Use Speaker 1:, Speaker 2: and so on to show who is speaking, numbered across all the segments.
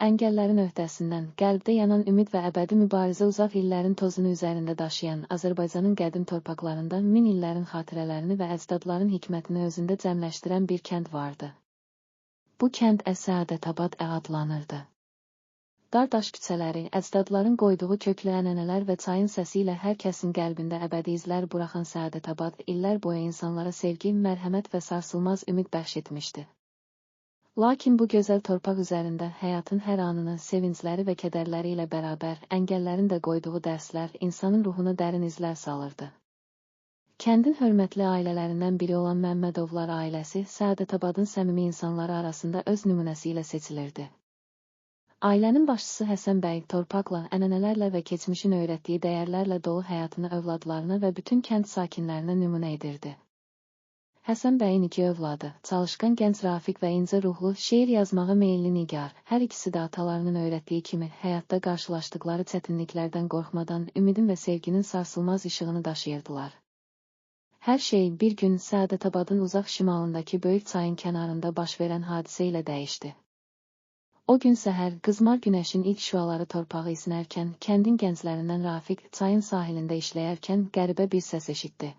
Speaker 1: əngəllərin öhdəsindən, qəlbdə yanan ümid və əbədi mübarizə uzaq illərin tozunu üzərində daşıyan Azərbaycanın qədim torpaqlarında min illərin xatirələrini və əcdadların hikmətini özündə cəmləşdirən bir kənd vardı. Bu kənd Səadətabad adlanırdı. Dar daş küçələri, əcdadların qoyduğu köklü ənənələr və çayın səsi ilə hər kəsin qəlbində əbədi izlər buraxan Səadətabad illər boyu insanlara sevgi, mərhəmət və sarsılmaz ümid bəxş etmişdi. Lakin bu gözəl torpaq üzərində həyatın hər anını, sevincləri və kədərləri ilə bərabər, əngəllərin də qoyduğu dərslər insanın ruhuna dərin izlər salırdı. Kəndin hörmətli ailələrindən biri olan Məmmədovlar ailəsi Səadətabadın səmimi insanları arasında öz nümunəsi ilə seçilirdi. Ailənin başçısı Həsən bəy torpaqla, ənənələrlə və keçmişin öyrətdiyi dəyərlərlə dolu həyatını övladlarına və bütün kənd sakinlərinə nümunə edirdi. Həsən bəyin iki övladı, çalışqan gənc Rafiq və incə ruhlu, şeir yazmağa meyilli Nigar, hər ikisi də atalarının öyrətdiyi kimi həyatda qarşılaşdıqları çətinliklərdən qorxmadan ümidin və sevginin sarsılmaz işığını daşıyırdılar. Hər şey bir gün Səadətabadın uzaq şimalındakı böyük çayın kənarında baş verən hadisə ilə dəyişdi. O gün səhər, qızmar günəşin ilk şüaları torpağı isinərkən, kəndin gənclərindən Rafiq çayın sahilində işləyərkən qəribə bir səs eşitdi.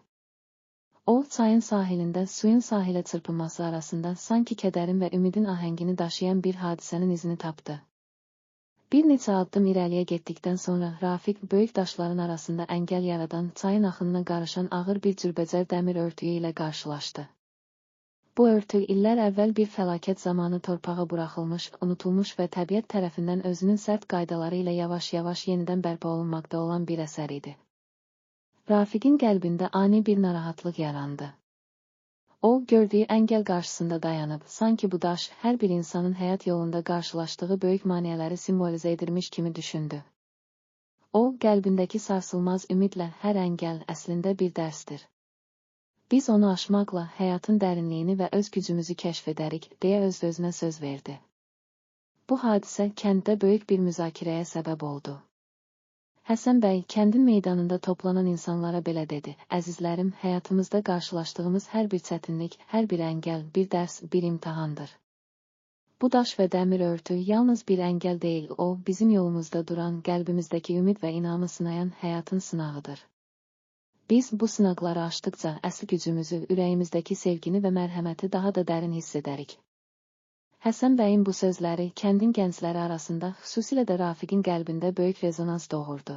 Speaker 1: O, çayın sahilində, suyun sahilə çırpınması arasında sanki kədərin və ümidin ahəngini daşıyan bir hadisənin izini tapdı. Bir neçə addım irəliyə getdikdən sonra Rafiq böyük daşların arasında əngəl yaradan, çayın axınına qarışan ağır bir cürbəcər dəmir örtüyü ilə qarşılaşdı. Bu örtü illər əvvəl bir fəlakət zamanı torpağa buraxılmış, unutulmuş və təbiət tərəfindən özünün sərt qaydaları ilə yavaş-yavaş yenidən bərpa olunmaqda olan bir əsər idi. Rafiqin qəlbində ani bir narahatlıq yarandı. O, gördüyü əngəl qarşısında dayanıb, sanki bu daş hər bir insanın həyat yolunda qarşılaşdığı böyük maneələri simvolizə edilmiş kimi düşündü. O, qəlbindəki sarsılmaz ümidlə hər əngəl əslində bir dərsdir. Biz onu aşmaqla həyatın dərinliyini və öz gücümüzü kəşf edərik, deyə öz-özünə söz verdi. Bu hadisə kənddə böyük bir müzakirəyə səbəb oldu. Həsən bəy, kəndin meydanında toplanan insanlara belə dedi: "Əzizlərim, həyatımızda qarşılaşdığımız hər bir çətinlik, hər bir əngəl, bir dərs, bir imtahandır. Bu daş və dəmir örtü yalnız bir əngəl deyil, o, bizim yolumuzda duran, qəlbimizdəki ümid və inamı sınayan həyatın sınağıdır. Biz bu sınaqları aşdıqca əsl gücümüzü, ürəyimizdəki sevgini və mərhəməti daha da dərin hiss edərik." Həsən bəyin bu sözləri kəndin gəncləri arasında, xüsusilə də Rafiqin qəlbində böyük rezonans doğurdu.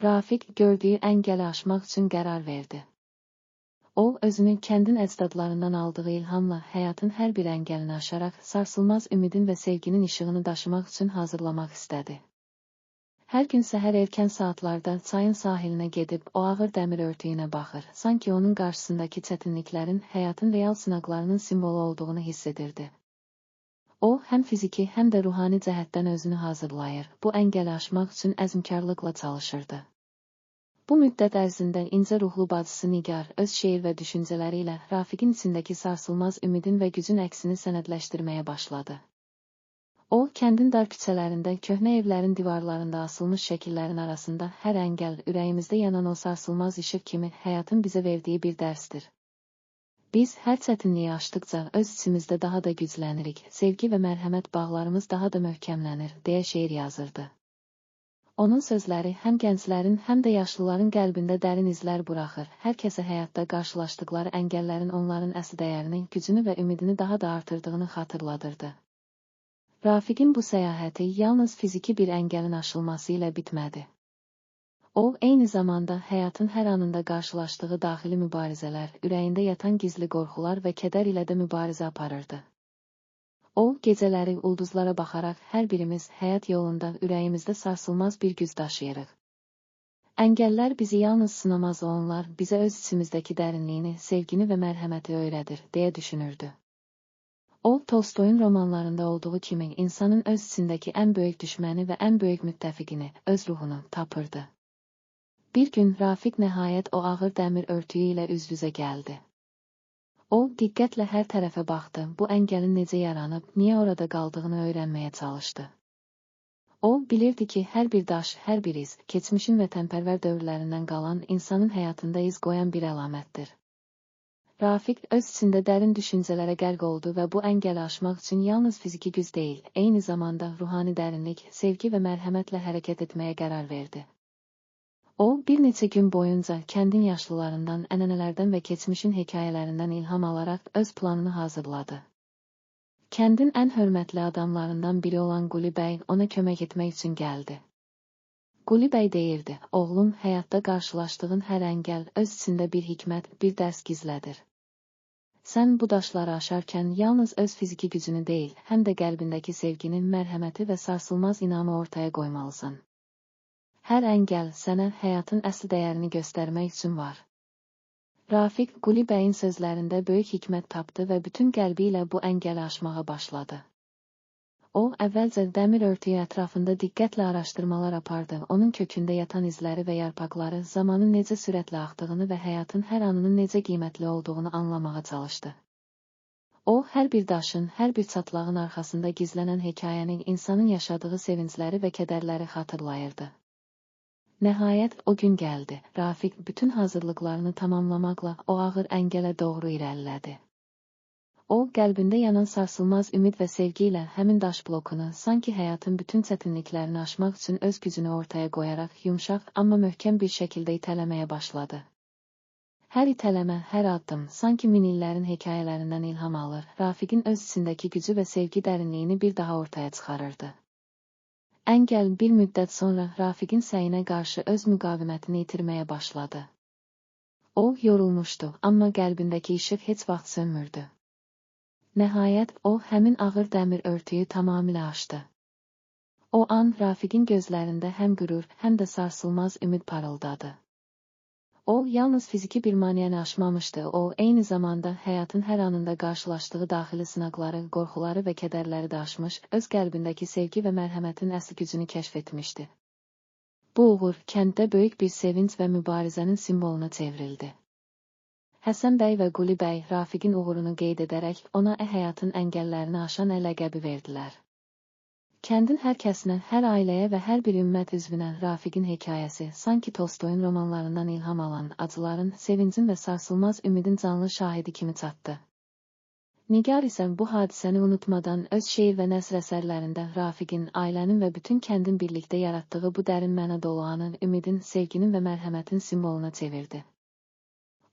Speaker 1: Rafiq gördüyü əngəli aşmaq üçün qərar verdi. O, özünü kəndin əcdadlarından aldığı ilhamla həyatın hər bir əngəlini aşaraq sarsılmaz ümidin və sevginin işığını daşımaq üçün hazırlamaq istədi. Hər gün səhər erkən saatlarda çayın sahilinə gedib o ağır dəmir örtüyünə baxır, sanki onun qarşısındakı çətinliklərin həyatın real sınaqlarının simvolu olduğunu hiss edirdi. O, həm fiziki, həm də ruhani cəhətdən özünü hazırlayır, bu əngəli aşmaq üçün əzmkarlıqla çalışırdı. Bu müddət ərzində incə ruhlu bacısı Nigar öz şeir və düşüncələri ilə Rafiqin içindəki sarsılmaz ümidin və gücün əksini sənədləşdirməyə başladı. O, kəndin dar küçələrində, köhnə evlərin divarlarında asılmış şəkillərin arasında hər əngəl, ürəyimizdə yanan o sarsılmaz işıq kimi həyatın bizə verdiyi bir dərsdir. Biz hər çətinliyi aşdıqca öz içimizdə daha da güclənirik, sevgi və mərhəmət bağlarımız daha da möhkəmlənir, deyə şeir yazırdı. Onun sözləri həm gənclərin, həm də yaşlıların qəlbində dərin izlər buraxır, hər kəsə həyatda qarşılaşdıqları əngəllərin onların əsl dəyərini, gücünü və ümidini daha da artırdığını xatırladırdı. Rafiqin bu səyahəti yalnız fiziki bir əngəlin aşılması ilə bitmədi. O, eyni zamanda həyatın hər anında qarşılaşdığı daxili mübarizələr, ürəyində yatan gizli qorxular və kədər ilə də mübarizə aparırdı. O, gecələri ulduzlara baxaraq hər birimiz həyat yolunda ürəyimizdə sarsılmaz bir güc daşıyırıq. Əngəllər bizi yalnız sınamaz, onlar bizə öz içimizdəki dərinliyini, sevgini və mərhəməti öyrədir, deyə düşünürdü. O, Tolstoyun romanlarında olduğu kimi insanın öz içindəki ən böyük düşməni və ən böyük müttəfiqini, öz ruhunu tapırdı. Bir gün Rafiq nəhayət o ağır dəmir örtüyü ilə üz-üzə gəldi. O, diqqətlə hər tərəfə baxdı, bu əngəlin necə yaranıb, niyə orada qaldığını öyrənməyə çalışdı. O, bilirdi ki, hər bir daş, hər bir iz, keçmişin vətənpərvər dövrlərindən qalan insanın həyatında iz qoyan bir əlamətdir. Rafiq öz içində dərin düşüncələrə qərq oldu və bu əngəli aşmaq üçün yalnız fiziki güc deyil, eyni zamanda ruhani dərinlik, sevgi və mərhəmətlə hərəkət etməyə qərar verdi. O, bir neçə gün boyunca kəndin yaşlılarından, ənənələrdən və keçmişin hekayələrindən ilham alaraq öz planını hazırladı. Kəndin ən hörmətli adamlarından biri olan Quli bəy ona kömək etmək üçün gəldi. Quli bəy deyirdi, oğlum, həyatda qarşılaşdığın hər əngəl öz içində bir hikmət, bir dərs gizlədir. Sən bu daşları aşarkən yalnız öz fiziki gücünü deyil, həm də qəlbindəki sevginin, mərhəməti və sarsılmaz inamı ortaya qoymalısan. Hər əngəl sənə həyatın əsl dəyərini göstərmək üçün var. Rafiq, Quli bəyin sözlərində böyük hikmət tapdı və bütün qəlbi ilə bu əngəli aşmağa başladı. O, əvvəlcə dəmir örtüyü ətrafında diqqətlə araşdırmalar apardı, onun kökündə yatan izləri və yarpaqları, zamanın necə sürətlə axdığını və həyatın hər anının necə qiymətli olduğunu anlamağa çalışdı. O, hər bir daşın, hər bir çatlağın arxasında gizlənən hekayəni, insanın yaşadığı sevincləri və kədərləri xatırlayırdı. Nəhayət, o gün gəldi. Rafiq bütün hazırlıqlarını tamamlamaqla o ağır əngələ doğru irəlilədi. O, qəlbində yanan sarsılmaz ümid və sevgi ilə həmin daş blokunu, sanki həyatın bütün çətinliklərini aşmaq üçün öz gücünü ortaya qoyaraq yumşaq, amma möhkəm bir şəkildə itələməyə başladı. Hər itələmə, hər addım, sanki min illərin hekayələrindən ilham alır, Rafiqin öz içindəki gücü və sevgi dərinliyini bir daha ortaya çıxarırdı. Əngəl bir müddət sonra Rafiqin səyinə qarşı öz müqavimətini itirməyə başladı. O, yorulmuşdu, amma qəlbindəki işıq heç vaxt sönmürdü. Nəhayət, o, həmin ağır dəmir örtüyü tamamilə aşdı. O an, Rafiqin gözlərində həm qürur, həm də sarsılmaz ümid parıldadı. O, yalnız fiziki bir maneəni aşmamışdı, o, eyni zamanda həyatın hər anında qarşılaşdığı daxili sınaqları, qorxuları və kədərləri də aşmış, öz qəlbindəki sevgi və mərhəmətin əsl gücünü kəşf etmişdi. Bu uğur, kənddə böyük bir sevinc və mübarizənin simvoluna çevrildi. Həsən bəy və Quli bəy Rafiqin uğurunu qeyd edərək ona həyatın əngəllərini aşan ləqəbi verdilər. Kəndin hər kəsinə, hər ailəyə və hər bir ümmət üzvünə Rafiqin hekayəsi sanki Tolstoyun romanlarından ilham alan acıların, sevincin və sarsılmaz ümidin canlı şahidi kimi çatdı. Nigar isə bu hadisəni unutmadan öz şeir və nəsr əsərlərində Rafiqin, ailənin və bütün kəndin birlikdə yaratdığı bu dərin məna dolu anı ümidin, sevginin və mərhəmətin simvoluna çevirdi.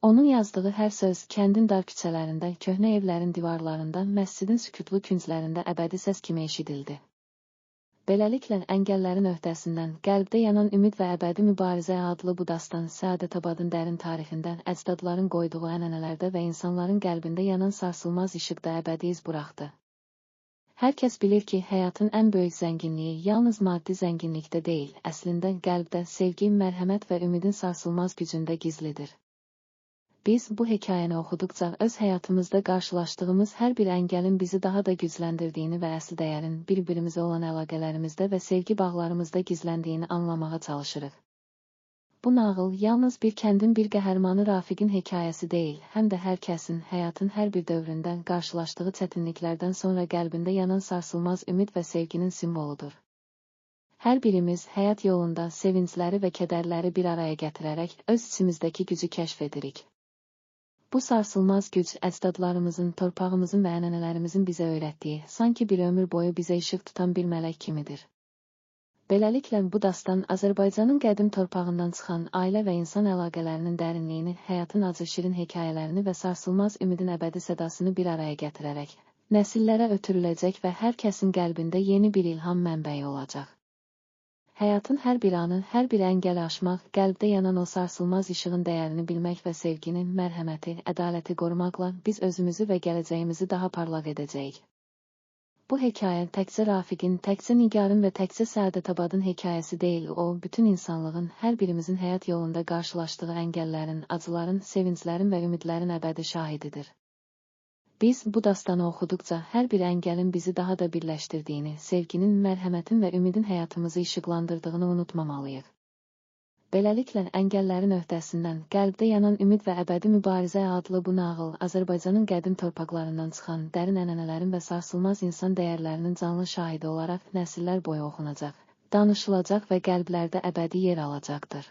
Speaker 1: Onun yazdığı hər söz kəndin dar küçələrində, köhnə evlərin divarlarında, məscidin sükutlu künclərində əbədi səs kimi eşidildi. Beləliklə, əngəllərin öhdəsindən, qəlbdə yanan ümid və əbədi mübarizə adlı bu dastan Səadətabadın dərin tarixində, əcdadların qoyduğu ənənələrdə və insanların qəlbində yanan sarsılmaz işıqda əbədi iz buraxdı. Hər kəs bilir ki, həyatın ən böyük zənginliyi yalnız maddi zənginlikdə deyil, əslində qəlbdə sevgi, mərhəmət və ümidin sarsılmaz gücündə gizlidir. Biz bu hekayəni oxuduqca öz həyatımızda qarşılaşdığımız hər bir əngəlin bizi daha da gücləndirdiyini və əsl dəyərin bir-birimizə olan əlaqələrimizdə və sevgi bağlarımızda gizləndiyini anlamağa çalışırıq. Bu nağıl yalnız bir kəndin bir qəhrəmanı Rafiqin hekayəsi deyil, həm də hər kəsin həyatın hər bir dövründə qarşılaşdığı çətinliklərdən sonra qəlbində yanan sarsılmaz ümid və sevginin simvoludur. Hər birimiz həyat yolunda sevincləri və kədərləri bir araya gətirərək öz içimizdəki gücü kəşf edirik. Bu sarsılmaz güc, əcdadlarımızın, torpağımızın və ənənələrimizin bizə öyrətdiyi, sanki bir ömür boyu bizə işıq tutan bir mələk kimidir. Beləliklə, bu dastan Azərbaycanın qədim torpağından çıxan ailə və insan əlaqələrinin dərinliyini, həyatın acı şirin hekayələrini və sarsılmaz ümidin əbədi sədasını bir araya gətirərək, nəsillərə ötürüləcək və hər kəsin qəlbində yeni bir ilham mənbəyi olacaq. Həyatın hər bir anı, hər bir əngəli aşmaq, qəlbdə yanan o sarsılmaz işığın dəyərini bilmək və sevginin, mərhəməti, ədaləti qorumaqla biz özümüzü və gələcəyimizi daha parlaq edəcəyik. Bu hekayə təkcə Rafiqin, təkcə Nigarın və təkcə Səadətabadın hekayəsi deyil, o, bütün insanlığın, hər birimizin həyat yolunda qarşılaşdığı əngəllərin, acıların, sevinclərin və ümidlərin əbədi şahididir. Biz bu dastanı oxuduqca hər bir əngəlin bizi daha da birləşdirdiyini, sevginin, mərhəmətin və ümidin həyatımızı işıqlandırdığını unutmamalıyıq. Beləliklə, əngəllərin öhdəsindən, qəlbdə yanan ümid və əbədi mübarizə adlı bu nağıl Azərbaycanın qədim torpaqlarından çıxan dərin ənənələrin və sarsılmaz insan dəyərlərinin canlı şahidi olaraq nəsillər boyu oxunacaq, danışılacaq və qəlblərdə əbədi yer alacaqdır.